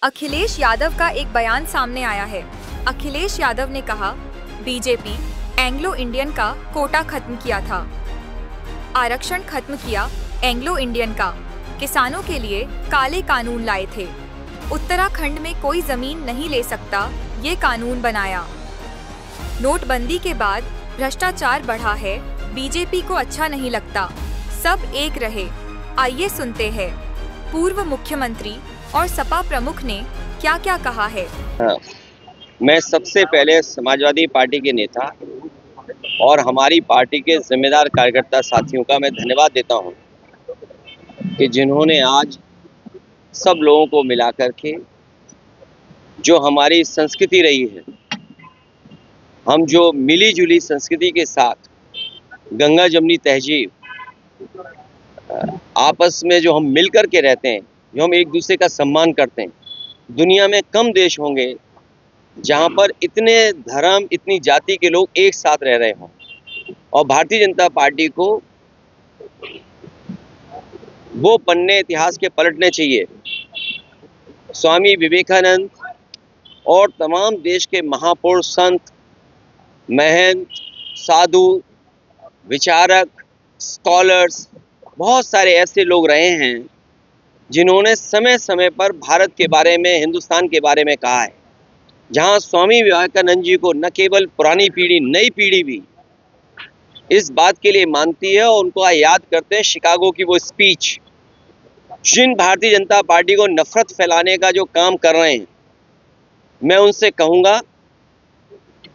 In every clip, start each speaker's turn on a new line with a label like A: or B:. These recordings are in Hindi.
A: अखिलेश यादव का एक बयान सामने आया है। अखिलेश यादव ने कहा, बीजेपी एंग्लो इंडियन का कोटा खत्म किया था, आरक्षण खत्म किया एंग्लो इंडियन का, किसानों के लिए काले कानून लाए थे, उत्तराखंड में कोई जमीन नहीं ले सकता, ये कानून बनाया। नोटबंदी के बाद भ्रष्टाचार बढ़ा है, बीजेपी को अच्छा नहीं लगता, सब एक रहे। आइए सुनते हैं पूर्व मुख्यमंत्री और सपा प्रमुख ने क्या क्या कहा है।
B: मैं सबसे पहले समाजवादी पार्टी के नेता और हमारी पार्टी के जिम्मेदार कार्यकर्ता साथियों का मैं धन्यवाद देता हूं कि जिन्होंने आज सब लोगों को मिलाकर के जो हमारी संस्कृति रही है, हम जो मिली जुली संस्कृति के साथ गंगा जमनी तहजीब, आपस में जो हम मिलकर के रहते हैं, जो हम एक दूसरे का सम्मान करते हैं, दुनिया में कम देश होंगे जहां पर इतने धर्म, इतनी जाति के लोग एक साथ रह रहे हों। और भारतीय जनता पार्टी को वो पन्ने इतिहास के पलटने चाहिए। स्वामी विवेकानंद और तमाम देश के महापुरुष, संत, महंत, साधु, विचारक, स्कॉलर्स, बहुत सारे ऐसे लोग रहे हैं जिन्होंने समय समय पर भारत के बारे में, हिंदुस्तान के बारे में कहा है। जहां स्वामी विवेकानंद जी को न केवल पुरानी पीढ़ी, नई पीढ़ी भी इस बात के लिए मानती है और उनको याद करते हैं शिकागो की वो स्पीच। जिन भारतीय जनता पार्टी को नफरत फैलाने का जो काम कर रहे हैं, मैं उनसे कहूँगा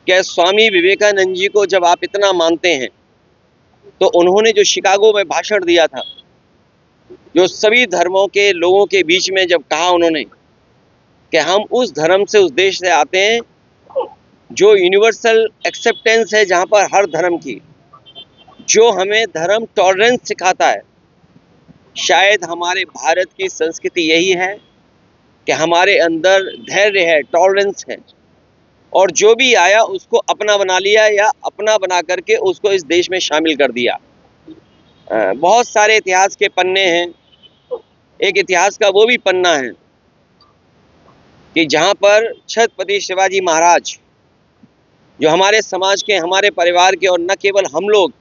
B: कि स्वामी विवेकानंद जी को जब आप इतना मानते हैं तो उन्होंने जो शिकागो में भाषण दिया था, जो सभी धर्मों के लोगों के बीच में जब कहा उन्होंने कि हम उस धर्म से, उस देश से आते हैं जो यूनिवर्सल एक्सेप्टेंस है, जहाँ पर हर धर्म की, जो हमें धर्म टॉलरेंस सिखाता है। शायद हमारे भारत की संस्कृति यही है कि हमारे अंदर धैर्य है, टॉलरेंस है, और जो भी आया उसको अपना बना लिया या अपना बना करके उसको इस देश में शामिल कर दिया। बहुत सारे इतिहास के पन्ने हैं। एक इतिहास का वो भी पन्ना है कि जहाँ पर छत्रपति शिवाजी महाराज, जो हमारे समाज के, हमारे परिवार के, और न केवल हम लोग,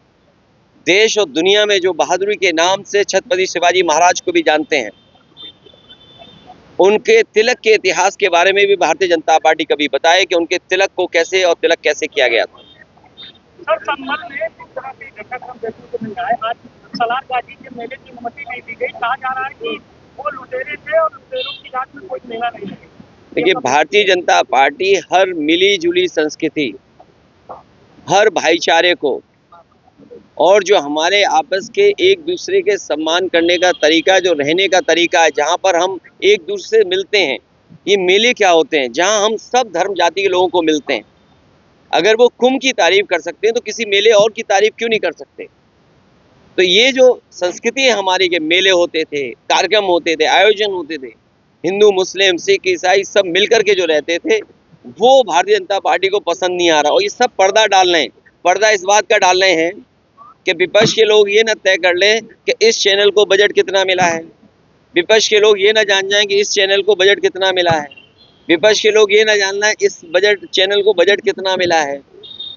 B: देश और दुनिया में जो बहादुरी के नाम से छत्रपति शिवाजी महाराज को भी जानते हैं, उनके तिलक के इतिहास के बारे में भी भारतीय जनता पार्टी कभी बताए कि उनके तिलक को कैसे और तिलक कैसे किया गया था।
C: सर, संभल में जिस तरह से घटनाक्रम देखने को मिल रहा है, आज सलारगाजी के मेले की अनुमति नहीं दी गई। कहा जा रहा है कि वो लुटेरे थे और लुटेरों की जांच में कोई मेला नहीं है।
B: देखिए, भारतीय जनता पार्टी हर मिली जुली संस्कृति, हर भाईचारे को, और जो हमारे आपस के एक दूसरे के सम्मान करने का तरीका, जो रहने का तरीका है, जहाँ पर हम एक दूसरे से मिलते हैं, ये मेले क्या होते हैं, जहाँ हम सब धर्म जाति के लोगों को मिलते हैं। अगर वो कुंभ की तारीफ कर सकते हैं तो किसी मेले और की तारीफ क्यों नहीं कर सकते? तो ये जो संस्कृति है हमारी, के मेले होते थे, कार्यक्रम होते थे, आयोजन होते थे, हिंदू, मुस्लिम, सिख, ईसाई सब मिलकर के जो रहते थे, वो भारतीय जनता पार्टी को पसंद नहीं आ रहा। और ये सब पर्दा डाल रहे हैं। पर्दा इस बात का डाल रहे हैं कि विपक्ष के लोग ये न तय कर लें कि इस चैनल को बजट कितना मिला है, विपक्ष के लोग ये ना जान जाएं कि इस चैनल को बजट कितना मिला है, विपक्ष के लोग ये ना जानना है इस चैनल को बजट कितना मिला है।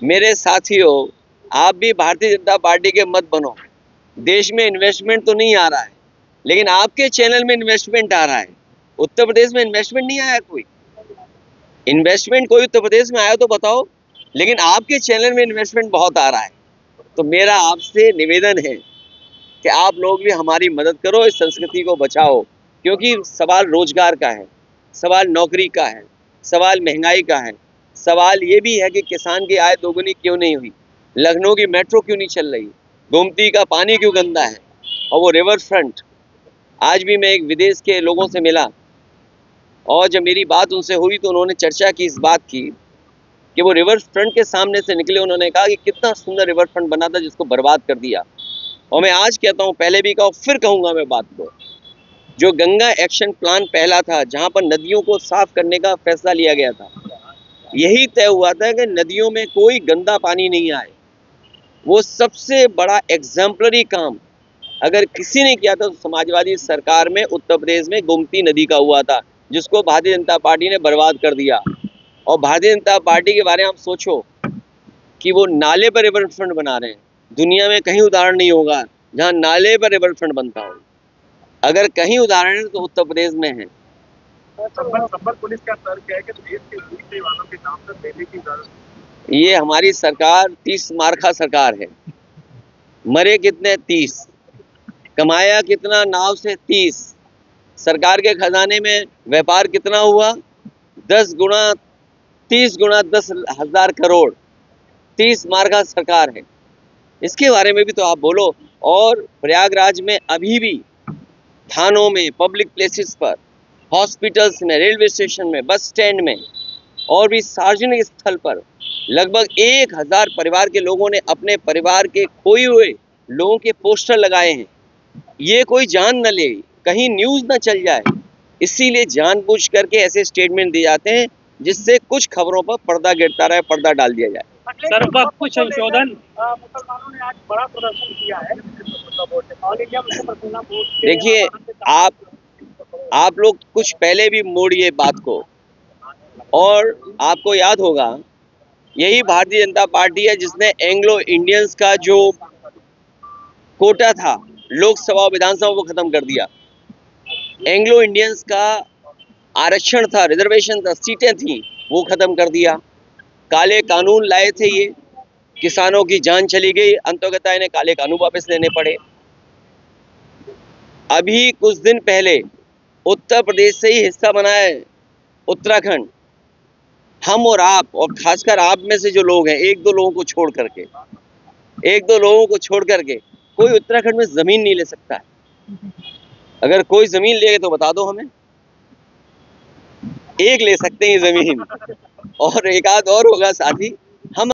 B: मेरे साथियों, आप भी भारतीय जनता पार्टी के मत बनो। देश में इन्वेस्टमेंट तो नहीं आ रहा है, लेकिन आपके चैनल में इन्वेस्टमेंट आ रहा है। उत्तर प्रदेश में इन्वेस्टमेंट नहीं आया, कोई इन्वेस्टमेंट कोई उत्तर प्रदेश में आया तो बताओ, लेकिन आपके चैनल में इन्वेस्टमेंट बहुत आ रहा है। तो मेरा आपसे निवेदन है कि आप लोग भी हमारी मदद करो, इस संस्कृति को बचाओ, क्योंकि सवाल रोजगार का है, सवाल नौकरी का है, सवाल महंगाई का है, सवाल ये भी है कि किसान की आय दोगुनी क्यों नहीं हुई, लखनऊ की मेट्रो क्यों नहीं चल रही, गोमती का पानी क्यों गंदा है, और वो रिवर फ्रंट। आज भी मैं एक विदेश के लोगों से मिला और जब मेरी बात उनसे हुई तो उन्होंने चर्चा की इस बात की कि वो रिवर फ्रंट के सामने से निकले। उन्होंने कहा कि कितना सुंदर रिवर फ्रंट बना था जिसको बर्बाद कर दिया। और मैं आज कहता हूँ, पहले भी कहा, फिर कहूँगा मैं बात को, जो गंगा एक्शन प्लान पहला था, जहाँ पर नदियों को साफ करने का फैसला लिया गया था, यही तय हुआ था कि नदियों में कोई गंदा पानी नहीं आए। वो सबसे बड़ा एग्जाम्पलरी काम अगर किसी ने किया था तो समाजवादी सरकार में उत्तर प्रदेश में गोमती नदी का हुआ था, जिसको भारतीय जनता पार्टी ने बर्बाद कर दिया। और भारतीय जनता पार्टी के बारे में आप सोचो कि वो नाले पर रिवरफ्रंट बना रहे हैं। दुनिया में कहीं उदाहरण नहीं होगा जहां नाले पर रिवरफ्रंट बनता हो। अगर कहीं उदाहरण है तो उत्तर प्रदेश में है।
C: संबल पुलिस का तर्क है कि देश के दूसरे वालों के नाम पर देने की जरूरत।
B: ये हमारी सरकार 30 मार्का सरकार है। मरे कितने? 30। कमाया कितना नाव से? 30। सरकार के खजाने में व्यापार कितना हुआ? 10 गुना, 30 गुना 10,000 करोड़। 30 मार्का सरकार है। इसके बारे में भी तो आप बोलो। और प्रयागराज में अभी भी थानों में, पब्लिक प्लेसेस पर, हॉस्पिटल्स में, रेलवे स्टेशन में, बस स्टैंड में और भी सार्वजनिक स्थल पर लगभग 1000 परिवार के लोगों ने अपने परिवार के खोए हुए लोगों के पोस्टर लगाए हैं। ये कोई जान न ले, कहीं न्यूज़ न चल जाए, इसीलिए जानबूझ करके ऐसे स्टेटमेंट दिए जाते हैं जिससे कुछ खबरों पर पर्दा गिरता रहे, पर्दा डाल दिया जाए।
C: सर, वक्फ संशोधन मुसलमानों ने आज बड़ा प्रदर्शन किया है all India Muslim personal board.
B: देखिए, आप लोग कुछ पहले भी मोड़िए बात को। और आपको याद होगा यही भारतीय जनता पार्टी है जिसने एंग्लो इंडियंस का जो कोटा था लोकसभा और विधानसभा को खत्म कर दिया। एंग्लो इंडियंस का आरक्षण था, रिजर्वेशन था, सीटें थी, वो खत्म कर दिया। काले कानून लाए थे ये, किसानों की जान चली गई, अंततः इन्हें काले कानून वापस लेने पड़े। अभी कुछ दिन पहले उत्तर प्रदेश से ही हिस्सा बना है उत्तराखंड। हम और आप, और खासकर आप में से जो लोग हैं, एक दो लोगों को छोड़ करके कोई उत्तराखंड में जमीन नहीं ले सकता है। अगर कोई जमीन ले तो बता दो हमें। एक ले सकते हैं जमीन, और एक आध और होगा साथी